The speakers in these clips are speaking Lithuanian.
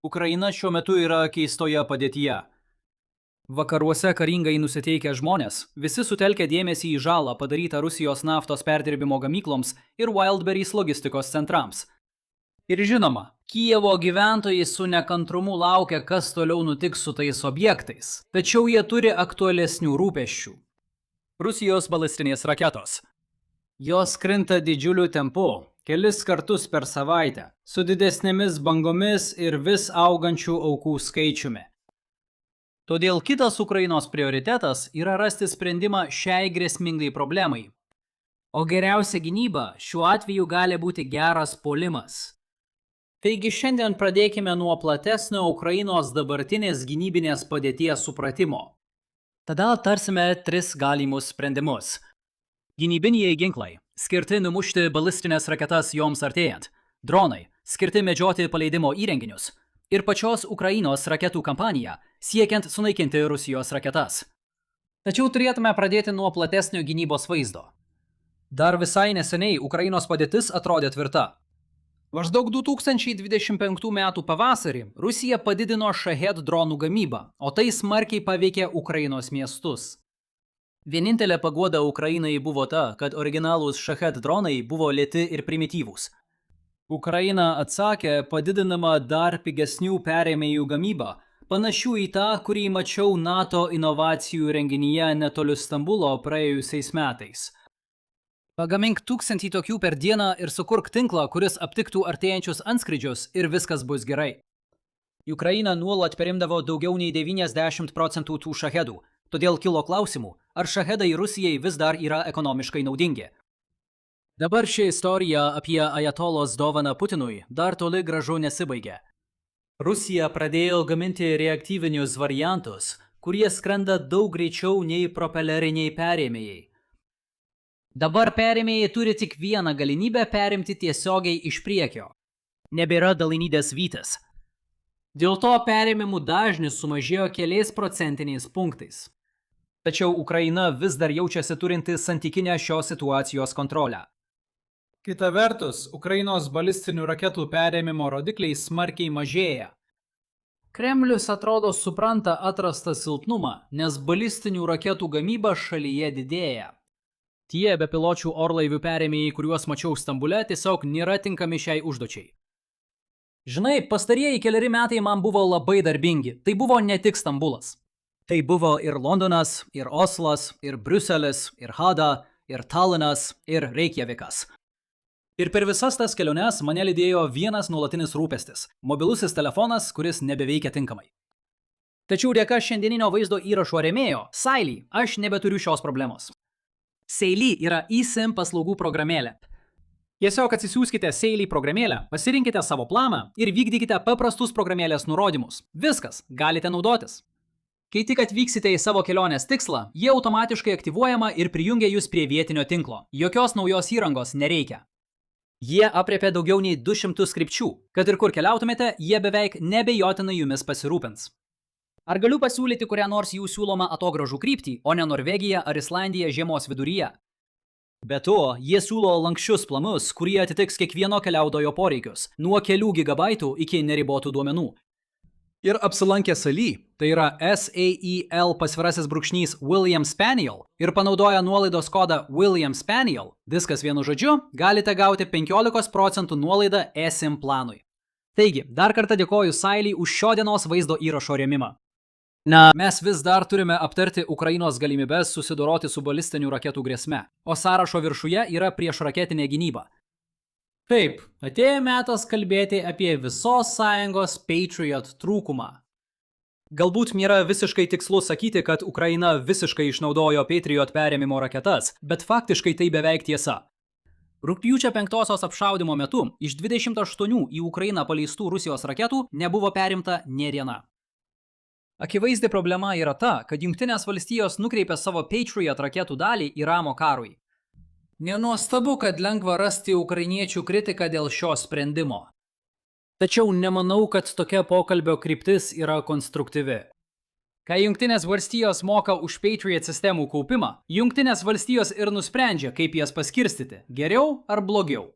Ukraina šiuo metu yra keistoje padėtyje. Vakaruose karingai nusiteikę žmonės visi sutelkia dėmesį į žalą padarytą Rusijos naftos perdirbimo gamykloms ir Wildberries logistikos centrams. Ir žinoma, Kijevo gyventojai su nekantrumu laukia, kas toliau nutiks su tais objektais, tačiau jie turi aktualesnių rūpesčių. Rusijos balistinės raketos. Jos krinta didžiuliu tempu, kelis kartus per savaitę, su didesnėmis bangomis ir vis augančių aukų skaičiumi. Todėl kitas Ukrainos prioritetas yra rasti sprendimą šiai grėsmingai problemai. O geriausia gynyba šiuo atveju gali būti geras puolimas. Taigi šiandien pradėkime nuo platesnio Ukrainos dabartinės gynybinės padėties supratimo. Tada aptarsime 3 galimus sprendimus. Gynybiniai ginklai, skirti numušti balistinės raketas joms artėjant, dronai, skirti medžioti paleidimo įrenginius ir pačios Ukrainos raketų kampanija, siekiant sunaikinti Rusijos raketas. Tačiau turėtume pradėti nuo platesnio gynybos vaizdo. Dar visai neseniai Ukrainos padėtis atrodė tvirta. Maždaug 2025 metų pavasarį Rusija padidino Shahed dronų gamybą, o tai smarkiai paveikė Ukrainos miestus. Vienintelė paguoda Ukrainai buvo ta, kad originalūs Shahed dronai buvo lėti ir primityvūs. Ukraina atsakė padidinama dar pigesnių perėmėjų gamybą, panašių į tą, kurį mačiau NATO inovacijų renginyje netoli Stambulo praėjusiais metais. Pagamink 1000 tokių per dieną ir sukurk tinklą, kuris aptiktų artėjančius antskrydžius ir viskas bus gerai. Ukraina nuolat perimdavo daugiau nei 90% tų šahedų, todėl kilo klausimų, ar šahedai Rusijai vis dar yra ekonomiškai naudingi. Dabar ši istorija apie ajatolos dovaną Putinui dar toli gražu nesibaigė. Rusija pradėjo gaminti reaktyvinius variantus, kurie skrenda daug greičiau nei propeleriniai perėmėjai. Dabar perėmėjai turi tik vieną galimybę perimti tiesiogiai iš priekio. Nebėra dalinydės vytis. Dėl to perėmimų dažnis sumažėjo keliais procentiniais punktais. Tačiau Ukraina vis dar jaučiasi turinti santykinę šios situacijos kontrolę. Kita vertus, Ukrainos balistinių raketų perėmimo rodikliai smarkiai mažėja. Kremlius atrodo supranta atrastą silpnumą, nes balistinių raketų gamyba šalyje didėja. Tie bepiločių orlaivių perėmėjai, kuriuos mačiau Stambule, tiesiog nėra tinkami šiai užduočiai. Žinai, pastarieji keleri metai man buvo labai darbingi. Tai buvo ne tik Stambulas. Tai buvo ir Londonas, ir Oslas, ir Briuselis, ir Hada, ir Talinas, ir Reikjavikas. Ir per visas tas keliones mane lydėjo vienas nuolatinis rūpestis – mobilusis telefonas, kuris nebeveikia tinkamai. Tačiau dėka šiandieninio vaizdo įrašo rėmėjo, Saily, aš nebeturiu šios problemos. Saily yra eSIM paslaugų programėlė. Tiesiog atsisiųskite Saily programėlę, pasirinkite savo planą ir vykdykite paprastus programėlės nurodymus. Viskas, galite naudotis. Kai tik atvyksite į savo kelionės tikslą, jie automatiškai aktyvuojama ir prijungia jūs prie vietinio tinklo. Jokios naujos įrangos nereikia. Jie apriepia daugiau nei 200 krypčių. Kad ir kur keliautumėte, jie beveik nebejotinai jumis pasirūpins. Ar galiu pasiūlyti kurią nors jų siūlomą atogražų kryptį, o ne Norvegiją ar Islandiją žiemos viduryje? Be to, jie siūlo lanksčius planus, kurie atitiks kiekvieno keliautojo poreikius, nuo kelių gigabaitų iki neribotų duomenų. Ir apsilankę Saily, tai yra SAEL_William Spaniel ir panaudoja nuolaidos kodą William Spaniel, viskas vienu žodžiu, galite gauti 15% nuolaidą eSIM planui. Taigi, dar kartą dėkoju Saily už šio dienos vaizdo įrašo rėmimą. Mes vis dar turime aptarti Ukrainos galimybes susidoroti su balistinių raketų grėsme, o sąrašo viršuje yra priešraketinė gynyba. Taip, atėjo metas kalbėti apie visos sąjungos Patriot trūkumą. Galbūt nėra visiškai tikslu sakyti, kad Ukraina visiškai išnaudojo Patriot perėmimo raketas, bet faktiškai tai beveik tiesa. Rugpjūčio 5-osios apšaudymo metu iš 28 į Ukrainą paleistų Rusijos raketų nebuvo perimta nė viena. Akivaizdi problema yra ta, kad Jungtinės valstijos nukreipė savo Patriot raketų dalį Irano karui. Nenuostabu, kad lengva rasti ukrainiečių kritiką dėl šio sprendimo. Tačiau nemanau, kad tokia pokalbio kryptis yra konstruktyvi. Kai Jungtinės valstijos moka už Patriot sistemų kaupimą, Jungtinės valstijos ir nusprendžia, kaip jas paskirstyti – geriau ar blogiau.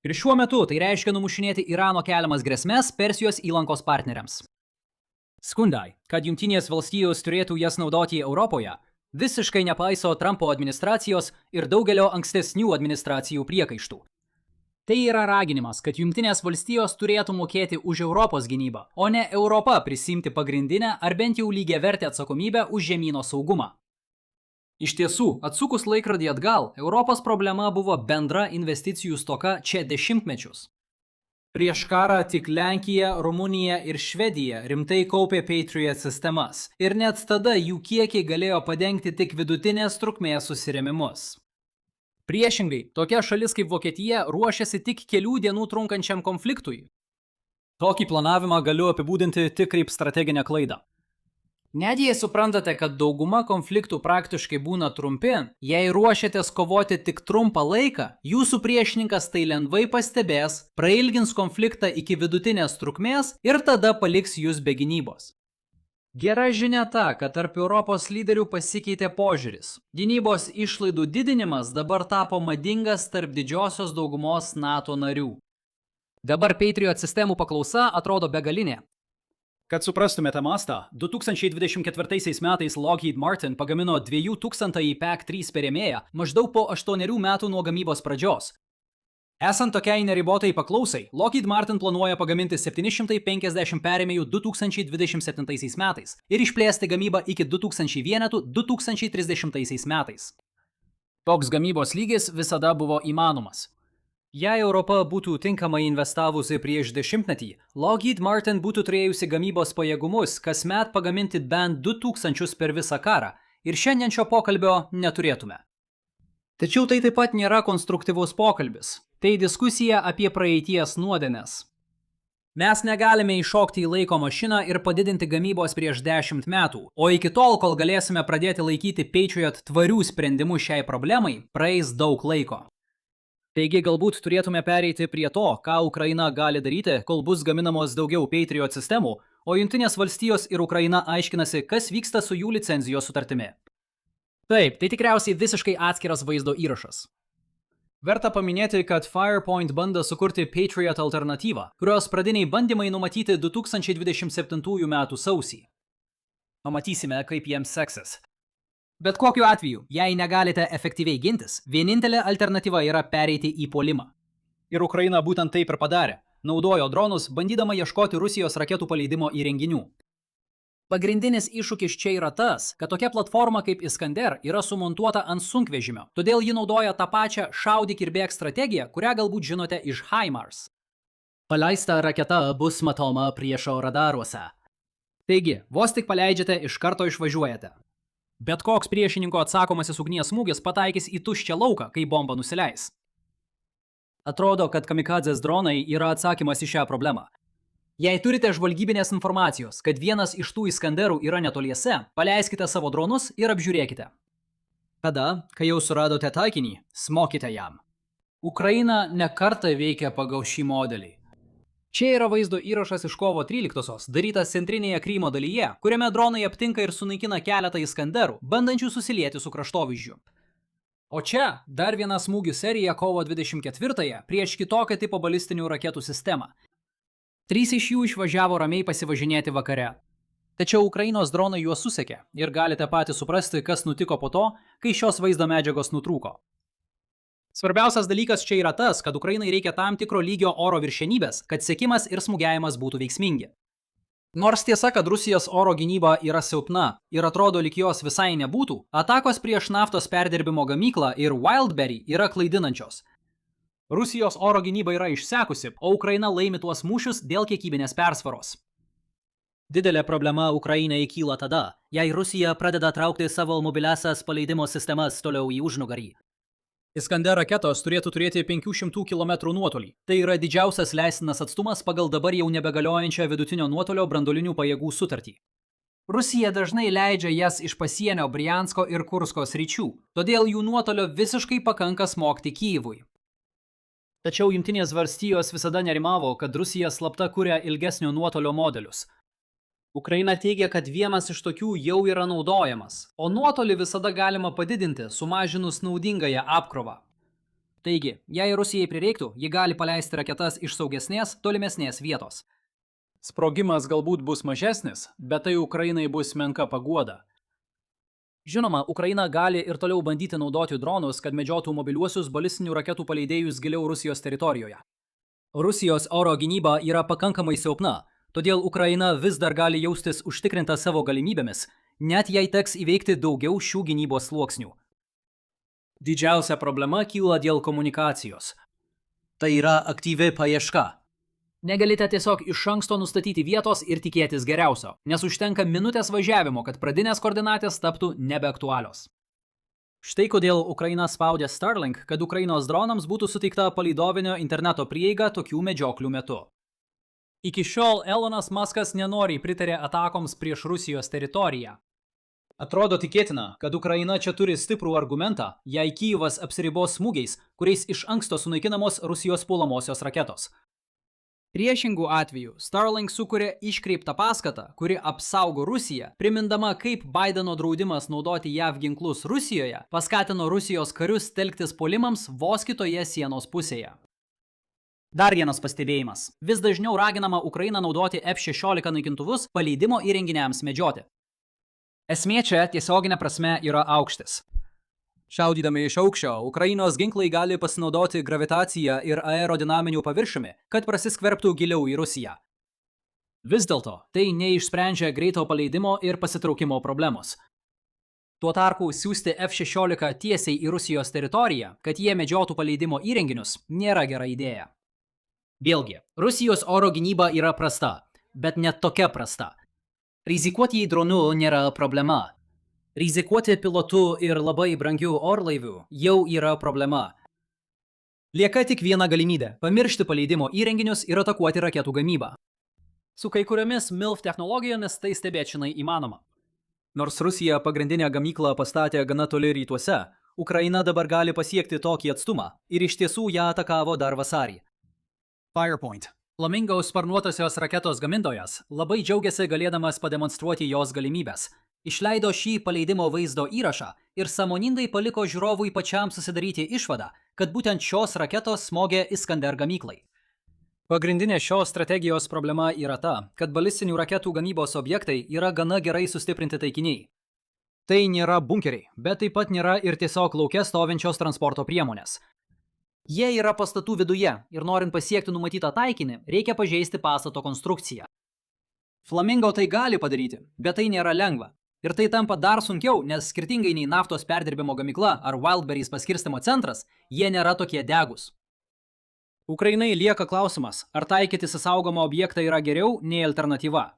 Ir šiuo metu tai reiškia numušinėti Irano keliamas grėsmės Persijos įlankos partneriams. Skundai, kad Jungtinės valstijos turėtų jas naudoti Europoje, visiškai nepaiso Trumpo administracijos ir daugelio ankstesnių administracijų priekaištų. Tai yra raginimas, kad Jungtinės valstijos turėtų mokėti už Europos gynybą, o ne Europa prisimti pagrindinę ar bent jau lygiavertę atsakomybę už žemyno saugumą. Iš tiesų, atsukus laikrodį atgal, Europos problema buvo bendra investicijų stoka čia dešimtmečius. Prieš karą tik Lenkija, Rumunija ir Švedija rimtai kaupė Patriot sistemas ir net tada jų kiekiai galėjo padengti tik vidutinės trukmės susirėmimus. Priešingai, tokia šalis kaip Vokietija ruošiasi tik kelių dienų trunkančiam konfliktui. Tokį planavimą galiu apibūdinti tik kaip strateginę klaidą. Net jei suprantate, kad dauguma konfliktų praktiškai būna trumpi, jei ruošiatės kovoti tik trumpą laiką, jūsų priešininkas tai lengvai pastebės, prailgins konfliktą iki vidutinės trukmės ir tada paliks jūs be gynybos. Gera žinia ta, kad tarp Europos lyderių pasikeitė požiūris. Gynybos išlaidų didinimas dabar tapo madingas tarp didžiosios daugumos NATO narių. Dabar Patriot sistemų paklausa atrodo begalinė. Kad suprastumėte mastą, 2024 metais Lockheed Martin pagamino 2000 PAC-3 perėmėją maždaug po 8 metų nuo gamybos pradžios. Esant tokiai neribotai paklausai, Lockheed Martin planuoja pagaminti 750 perėmėjų 2027 metais ir išplėsti gamybą iki 2000 vienetų 2030 metais. Toks gamybos lygis visada buvo įmanomas. Jei Europa būtų tinkamai investavusi prieš dešimtmetį, Lockheed Martin būtų turėjusi gamybos pajėgumus kasmet pagaminti bent 2000 per visą karą ir šiandien šio pokalbio neturėtume. Tačiau tai taip pat nėra konstruktyvus pokalbis. Tai diskusija apie praeities nuodėmes. Mes negalime įšokti į laiko mašiną ir padidinti gamybos prieš 10 metų, o iki tol, kol galėsime pradėti laikyti Patriot tvarių sprendimų šiai problemai, praeis daug laiko. Taigi galbūt turėtume pereiti prie to, ką Ukraina gali daryti, kol bus gaminamos daugiau Patriot sistemų, o Jungtinės valstijos ir Ukraina aiškinasi, kas vyksta su jų licenzijos sutartimi. Taip, tai tikriausiai visiškai atskiras vaizdo įrašas. Verta paminėti, kad Firepoint bando sukurti Patriot alternatyvą, kurios pradiniai bandymai numatyti 2027 metų sausį. Pamatysime, kaip jiems seksis. Bet kokiu atveju, jei negalite efektyviai gintis, vienintelė alternatyva yra pereiti į puolimą. Ir Ukraina būtent taip ir padarė. Naudojo dronus, bandydama ieškoti Rusijos raketų paleidimo įrenginių. Pagrindinis iššūkis čia yra tas, kad tokia platforma kaip Iskander yra sumontuota ant sunkvežimio, todėl ji naudoja tą pačią šaudyk ir bėk strategiją, kurią galbūt žinote iš HIMARS. Paleista raketa bus matoma priešo radaruose. Taigi, vos tik paleidžiate, iš karto išvažiuojate. Bet koks priešininko atsakomasis ugnies smūgis pataikys į tuščią lauką, kai bomba nusileis. Atrodo, kad kamikadzės dronai yra atsakymas į šią problemą. Jei turite žvalgybinės informacijos, kad vienas iš tų Iskanderų yra netoliese, paleiskite savo dronus ir apžiūrėkite. Tada, kai jau suradote taikinį, smokite jam. Ukraina ne kartą veikia pagal šį modelį. Čia yra vaizdo įrašas iš kovo 13-osios, darytas centrinėje Krymo dalyje, kuriame dronai aptinka ir sunaikina keletą Iskanderų, bandančių susilieti su kraštovaizdžiu. O čia dar viena smūgių serija kovo 24-ąją prieš kitokio tipo balistinių raketų sistemą. 3 iš jų išvažiavo ramiai pasivažinėti vakare. Tačiau Ukrainos dronai juos susekė ir galite patys suprasti, kas nutiko po to, kai šios vaizdo medžiagos nutrūko. Svarbiausias dalykas čia yra tas, kad Ukrainai reikia tam tikro lygio oro viršenybės, kad sekimas ir smūgiavimas būtų veiksmingi. Nors tiesa, kad Rusijos oro gynyba yra silpna ir atrodo, lyg jos visai nebūtų, atakos prieš naftos perdirbimo gamyklą ir Wildberry yra klaidinančios. Rusijos oro gynyba yra išsekusi, o Ukraina laimi tuos mūšius dėl kiekybinės persvaros. Didelė problema Ukrainai kyla tada, jei Rusija pradeda traukti savo mobiliasias paleidimo sistemas toliau į užnugarį. Iskander raketos turėtų turėti 500 km nuotolį. Tai yra didžiausias leistinas atstumas pagal dabar jau nebegaliojančią vidutinio nuotolio branduolinių pajėgų sutartį. Rusija dažnai leidžia jas iš pasienio Briansko ir Kursko sričių, todėl jų nuotolio visiškai pakanka smogti Kyjivui. Tačiau Jungtinės valstijos visada nerimavo, kad Rusija slapta kuria ilgesnio nuotolio modelius. Ukraina teigia, kad vienas iš tokių jau yra naudojamas, o nuotolį visada galima padidinti, sumažinus naudingąją apkrovą. Taigi, jei Rusijai prireiktų, ji gali paleisti raketas iš saugesnės, tolimesnės vietos. Sprogimas galbūt bus mažesnis, bet tai Ukrainai bus menka paguoda. Žinoma, Ukraina gali ir toliau bandyti naudoti dronus, kad medžiotų mobiliuosius balistinių raketų paleidėjus giliau Rusijos teritorijoje. Rusijos oro gynyba yra pakankamai silpna, todėl Ukraina vis dar gali jaustis užtikrinta savo galimybėmis, net jei teks įveikti daugiau šių gynybos sluoksnių. Didžiausia problema kyla dėl komunikacijos. Tai yra aktyvi paieška. Negalite tiesiog iš anksto nustatyti vietos ir tikėtis geriausio, nes užtenka minutės važiavimo, kad pradinės koordinatės taptų nebeaktualios. Štai kodėl Ukraina spaudė Starlink, kad Ukrainos dronams būtų suteikta palydovinio interneto prieiga tokių medžioklių metu. Iki šiol Elonas Muskas nenoriai pritarė atakoms prieš Rusijos teritoriją. Atrodo tikėtina, kad Ukraina čia turi stiprų argumentą, jei Kyjivas apsiribos smūgiais, kuriais iš anksto sunaikinamos Rusijos puolamosios raketos. Priešingų atveju Starlink sukuria iškreiptą paskatą, kuri apsaugo Rusiją, primindama, kaip Baideno draudimas naudoti JAV ginklus Rusijoje paskatino Rusijos karius telktis puolimams vos kitoje sienos pusėje. Dar vienas pastebėjimas. Vis dažniau raginama Ukraina naudoti F-16 naikintuvus paleidimo įrenginiams medžioti. Esmė čia tiesioginė prasme yra aukštis. Šaudydami iš aukščio, Ukrainos ginklai gali pasinaudoti gravitaciją ir aerodinaminiu paviršiumi, kad prasiskverbtų giliau į Rusiją. Vis dėlto, tai neišsprendžia greito paleidimo ir pasitraukimo problemos. Tuo tarpu siųsti F-16 tiesiai į Rusijos teritoriją, kad jie medžiotų paleidimo įrenginius, nėra gera idėja. Vėlgi, Rusijos oro gynyba yra prasta, bet net tokia prasta. Rizikuoti dronu nėra problema. Rizikuoti pilotu ir labai brangių orlaivių jau yra problema. Lieka tik viena galimybė – pamiršti paleidimo įrenginius ir atakuoti raketų gamybą. Su kai kuriomis MILF technologijomis tai stebėtinai įmanoma. Nors Rusija pagrindinę gamyklą pastatė gana toli rytuose, Ukraina dabar gali pasiekti tokį atstumą ir iš tiesų ją atakavo dar vasarį. Firepoint. Flamingo sparnuotosios raketos gamintojas labai džiaugiasi galėdamas pademonstruoti jos galimybės. Išleido šį paleidimo vaizdo įrašą ir sąmoningai paliko žiūrovui pačiam susidaryti išvadą, kad būtent šios raketos smogė Iskander gamyklai. Pagrindinė šios strategijos problema yra ta, kad balistinių raketų gamybos objektai yra gana gerai sustiprinti taikiniai. Tai nėra bunkeriai, bet taip pat nėra ir tiesiog lauke stovinčios transporto priemonės. Jie yra pastatų viduje ir norint pasiekti numatytą taikinį, reikia pažeisti pastato konstrukciją. Flamingo tai gali padaryti, bet tai nėra lengva. Ir tai tampa dar sunkiau, nes skirtingai nei naftos perdirbimo gamykla ar Wildberries paskirstymo centras, jie nėra tokie degus. Ukrainai lieka klausimas, ar taikyti saugomą objektą yra geriau nei alternatyva.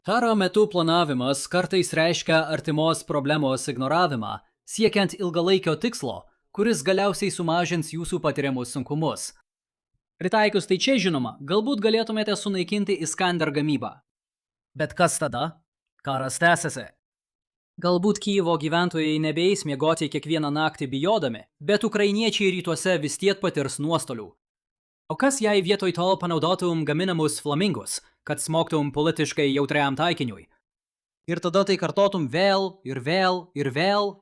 Karo metu planavimas kartais reiškia artimos problemos ignoravimą, siekiant ilgalaikio tikslo, kuris galiausiai sumažins jūsų patiriamus sunkumus. Pritaikius tai čia žinoma, galbūt galėtumėte sunaikinti Iskander gamybą. Bet kas tada? Karas tęsiasi. Galbūt Kyjivo gyventojai nebeeis miegoti kiekvieną naktį bijodami, bet ukrainiečiai rytuose vis tiek patirs nuostolių. O kas jei vietoj to panaudotum gaminamus flamingus, kad smogtum politiškai jautriam taikiniui? Ir tada tai kartotum vėl ir vėl ir vėl?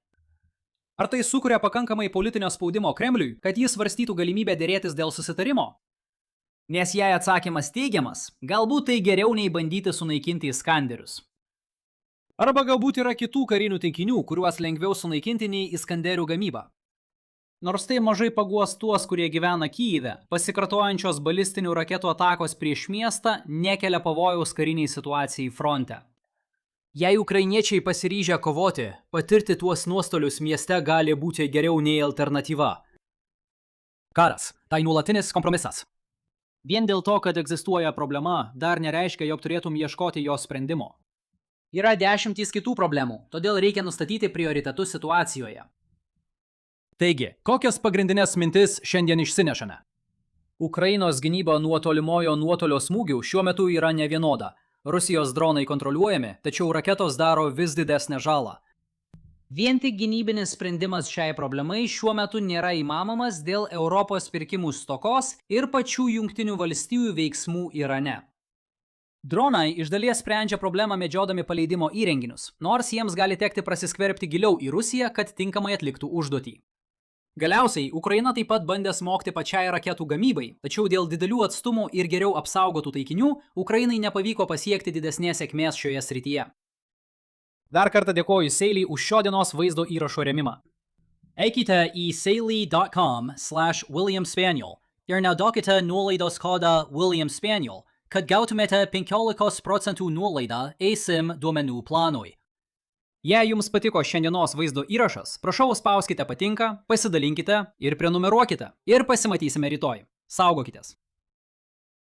Ar tai sukuria pakankamai politinio spaudimo Kremliui, kad jis svarstytų galimybę dėrėtis dėl susitarimo? Nes jei atsakymas teigiamas, galbūt tai geriau nei bandyti sunaikinti Iskanderius. Arba galbūt yra kitų karinių taikinių, kuriuos lengviau sunaikinti nei Iskanderių gamyba. Nors tai mažai paguos tuos, kurie gyvena Kyjive, pasikartojančios balistinių raketų atakos prieš miestą nekelia pavojaus kariniai situacijai fronte. Jei ukrainiečiai pasiryžę kovoti, patirti tuos nuostolius mieste gali būti geriau nei alternatyva. Karas – tai nuolatinis kompromisas. Vien dėl to, kad egzistuoja problema, dar nereiškia, jog turėtum ieškoti jos sprendimo. Yra dešimtys kitų problemų, todėl reikia nustatyti prioritetus situacijoje. Taigi, kokias pagrindinės mintis šiandien išsinešame? Ukrainos gynyba nuo tolimojo nuotolio smūgių šiuo metu yra nevienoda. Rusijos dronai kontroliuojami, tačiau raketos daro vis didesnę žalą. Vien tik gynybinis sprendimas šiai problemai šiuo metu nėra įmanomas dėl Europos pirkimų stokos ir pačių Jungtinių valstijų veiksmų Irane. Dronai iš dalies sprendžia problemą medžiodami paleidimo įrenginius, nors jiems gali tekti prasiskverbti giliau į Rusiją, kad tinkamai atliktų užduotį. Galiausiai, Ukraina taip pat bandė smogti pačiai raketų gamybai, tačiau dėl didelių atstumų ir geriau apsaugotų taikinių, Ukrainai nepavyko pasiekti didesnės sėkmės šioje srityje. Dar kartą dėkoju Seiliai už šio dienos vaizdo įrašo rėmimą. Eikite į seiliai.com/William Spaniel ir naudokite nuolaidos kodą William Spaniel, kad gautumėte 15% nuolaidą eSIM duomenų planui. Jei jums patiko šiandienos vaizdo įrašas, prašau spauskite patinka, pasidalinkite ir prenumeruokite. Ir pasimatysime rytoj. Saugokitės.